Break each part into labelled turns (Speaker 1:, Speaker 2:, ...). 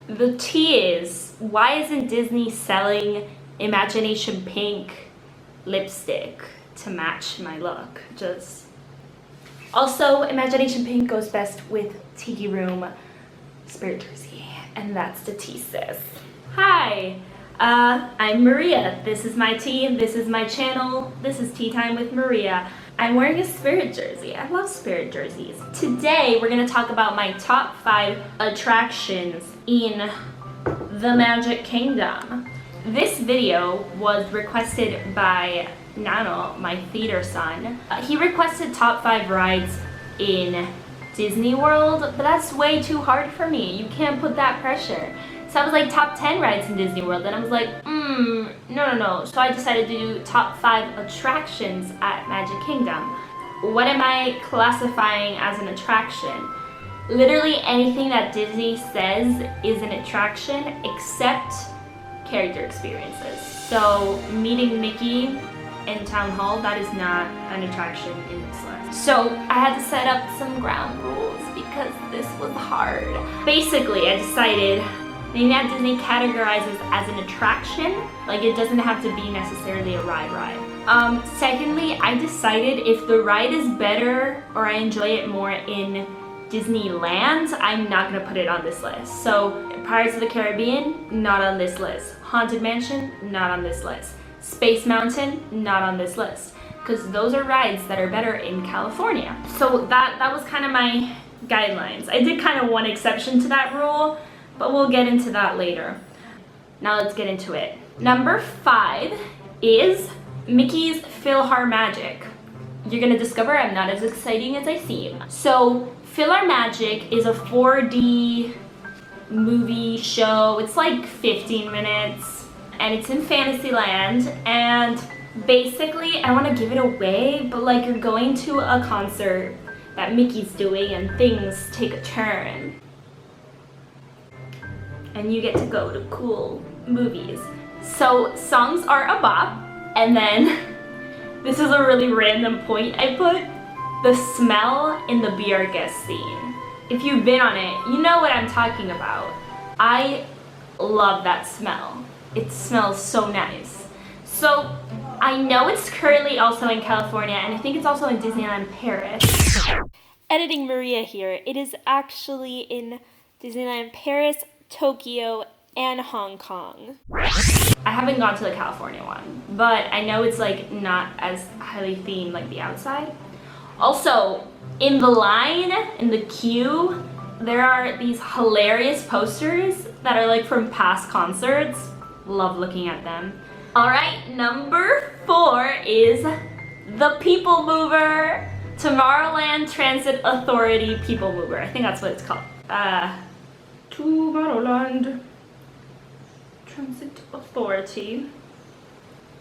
Speaker 1: The tea is, why isn't Disney selling Imagination Pink lipstick to match my look? Also, Imagination Pink goes best with Tiki Room Spirit Jersey, and that's the tea, sis. Hi, I'm Maria. This is my tea, this is my channel. This is Tea Time with Maria. I'm wearing a Spirit jersey. I love Spirit jerseys. Today, we're gonna talk about my top 5 attractions in the Magic Kingdom. This video was requested by Nano, my theater son. He requested top 5 rides in Disney World, but that's way too hard for me. You can't put that pressure. So I was like, top 10 rides in Disney World, and I was like, no. So I decided to do top 5 attractions at Magic Kingdom. What am I classifying as an attraction? Literally anything that Disney says is an attraction except character experiences. So meeting Mickey in Town Hall, that is not an attraction in this list. So I had to set up some ground rules because this was hard. Basically, I decided maybe that Disney categorizes as an attraction, like it doesn't have to be necessarily a ride. Secondly, I decided if the ride is better or I enjoy it more in Disneyland, I'm not gonna put it on this list. So Pirates of the Caribbean, not on this list. Haunted Mansion, not on this list. Space Mountain, not on this list. Because those are rides that are better in California. So that was kind of my guidelines. I did kind of one exception to that rule, but we'll get into that later. Now let's get into it. Number 5 is Mickey's PhilharMagic. You're gonna discover I'm not as exciting as I seem. So PhilharMagic is a 4D movie show. It's like 15 minutes and it's in Fantasyland, and basically, I don't want to give it away, but like you're going to a concert that Mickey's doing and things take a turn. And you get to go to cool movies. So songs are a bop, and then this is a really random point I put, the smell in the Be Our Guest scene. If you've been on it, you know what I'm talking about. I love that smell. It smells so nice. So I know it's currently also in California, and I think it's also in Disneyland Paris. Editing Maria here. It is actually in Disneyland Paris, Tokyo, and Hong Kong. I haven't gone to the California one, but I know it's like not as highly themed like the outside. Also, in the line, in the queue, there are these hilarious posters that are like from past concerts. Love looking at them. All right, number 4 is the People Mover. Tomorrowland Transit Authority People Mover. I think that's what it's called. Tomorrowland Transit Authority.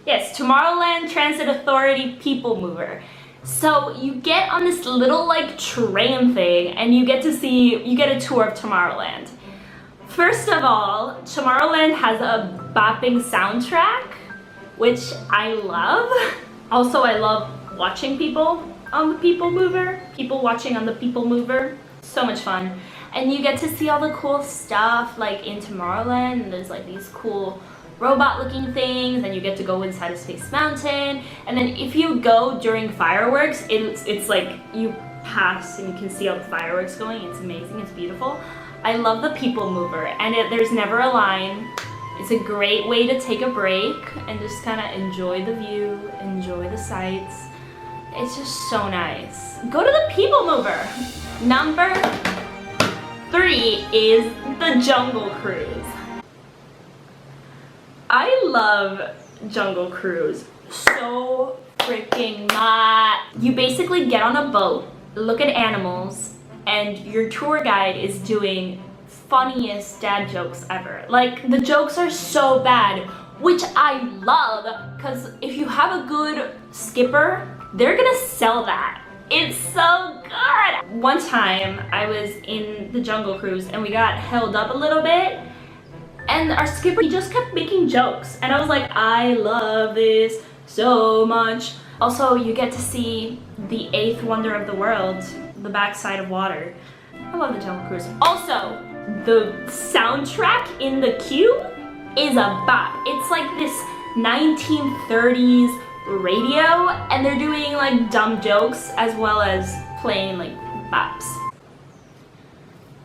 Speaker 1: Yes, Tomorrowland Transit Authority People Mover. So you get on this little like train thing and you get a tour of Tomorrowland. First of all, Tomorrowland has a bopping soundtrack, which I love. Also, I love watching people on the People Mover. People watching on the People Mover. So much fun. And you get to see all the cool stuff like in Tomorrowland, and there's like these cool robot looking things, and you get to go inside of Space Mountain. And then if you go during fireworks, it's like you pass and you can see all the fireworks going. It's amazing, it's beautiful. I love the People Mover, and there's never a line. It's a great way to take a break and just kind of enjoy the view, enjoy the sights. It's just so nice. Go to the People Mover. Number 3 is the Jungle Cruise. I love Jungle Cruise so freaking much. You basically get on a boat, look at animals, and your tour guide is doing funniest dad jokes ever. Like, the jokes are so bad, which I love, because if you have a good skipper, they're gonna sell that. It's so good! One time, I was in the Jungle Cruise and we got held up a little bit, and our skipper, he just kept making jokes, and I was like, I love this so much. Also, you get to see the 8th wonder of the world, the backside of water. I love the Jungle Cruise. Also, the soundtrack in the queue is a bop. It's like this 1930s radio, and they're doing like dumb jokes as well as playing like bops.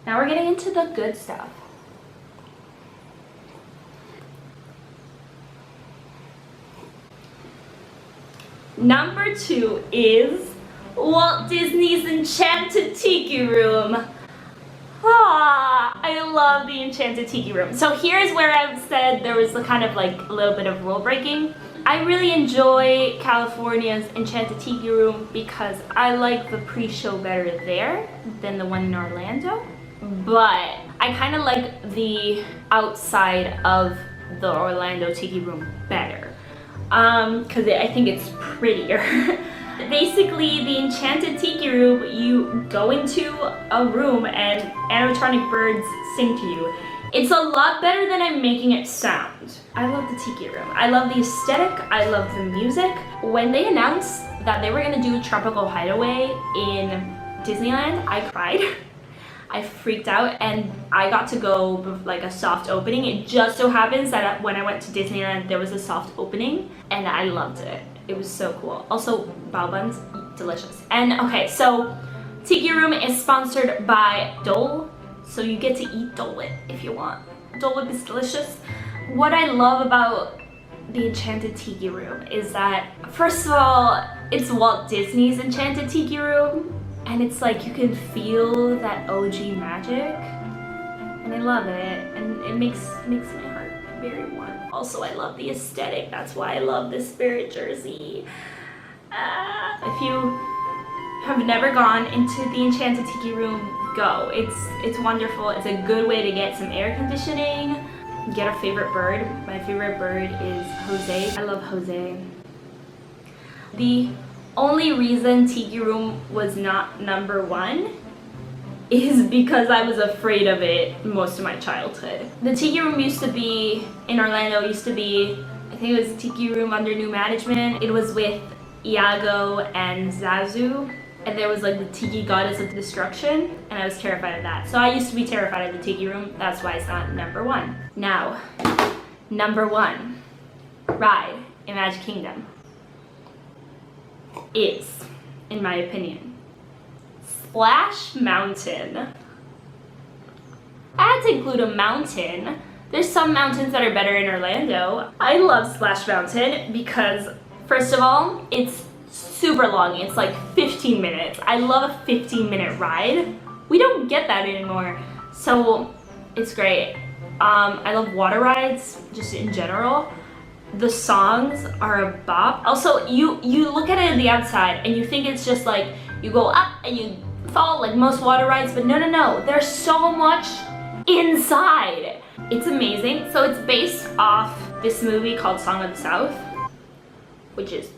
Speaker 1: Now we're getting into the good stuff. Number 2 is Walt Disney's Enchanted Tiki Room. I love the Enchanted Tiki Room. So here's where I've said there was a kind of like a little bit of rule breaking. I really enjoy California's Enchanted Tiki Room because I like the pre-show better there than the one in Orlando. But I kind of like the outside of the Orlando Tiki Room better because I think it's prettier. Basically, the Enchanted Tiki Room, you go into a room and animatronic birds sing to you. It's a lot better than I'm making it sound. I love the Tiki Room. I love the aesthetic. I love the music. When they announced that they were gonna do Tropical Hideaway in Disneyland, I cried. I freaked out, and I got to go with like a soft opening. It just so happens that when I went to Disneyland, there was a soft opening, and I loved it. It was so cool. Also, bao buns, delicious. And okay, so Tiki Room is sponsored by Dole, so you get to eat Dole Whip if you want. Dole Whip is delicious. What I love about the Enchanted Tiki Room is that, first of all, it's Walt Disney's Enchanted Tiki Room, and it's like you can feel that OG magic, and I love it, and it makes my heart very warm. Also, I love the aesthetic. That's why I love this Spirit jersey. If you have never gone into the Enchanted Tiki Room, go. It's wonderful. It's a good way to get some air conditioning. Get a favorite bird. My favorite bird is Jose. I love Jose. The only reason Tiki Room was not number 1 is because I was afraid of it most of my childhood. The Tiki Room used to be, in Orlando, I think it was Tiki Room under new management. It was with Iago and Zazu, and there was like the Tiki Goddess of Destruction, and I was terrified of that. So I used to be terrified of the Tiki Room. That's why it's not number 1. Now, number 1 ride in Magic Kingdom is, in my opinion, Splash Mountain. I had to include a mountain. There's some mountains that are better in Orlando. I love Splash Mountain because, first of all, it's super long. It's like 15 minutes. I love a 15-minute ride. We don't get that anymore. So it's great. I love water rides just in general. The songs are a bop. Also, you look at it on the outside and you think it's just like you go up and you fall like most water rides, but no. There's so much inside. It's amazing. So it's based off this movie called Song of the South, which is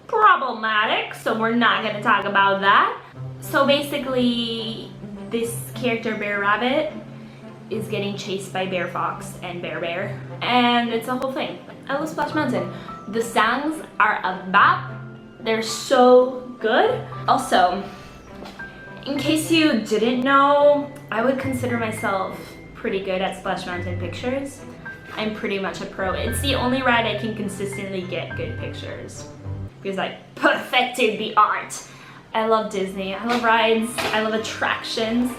Speaker 1: problematic, so we're not gonna talk about that. So basically, this character, Bear Rabbit, is getting chased by Bear Fox and Bear, and it's a whole thing. I love Splash Mountain. The songs are a bop. They're so good. Also, in case you didn't know, I would consider myself pretty good at Splash Mountain pictures. I'm pretty much a pro. It's the only ride I can consistently get good pictures because I perfected the art. I love Disney. I love rides. I love attractions.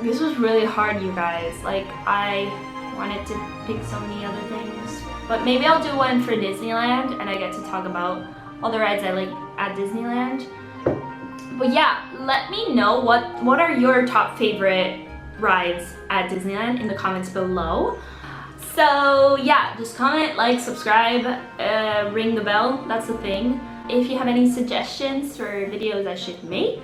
Speaker 1: This was really hard, you guys. Like, I wanted to pick so many other things. But maybe I'll do one for Disneyland and I get to talk about all the rides I like at Disneyland. But yeah, let me know what are your top favorite rides at Disneyland in the comments below. So yeah, just comment, like, subscribe, ring the bell, that's the thing. If you have any suggestions for videos I should make,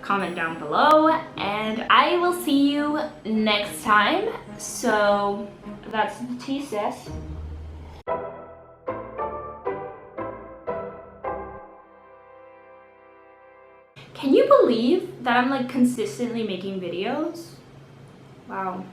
Speaker 1: comment down below, and I will see you next time. So that's the tea, sis. Can you believe that I'm like consistently making videos? Wow.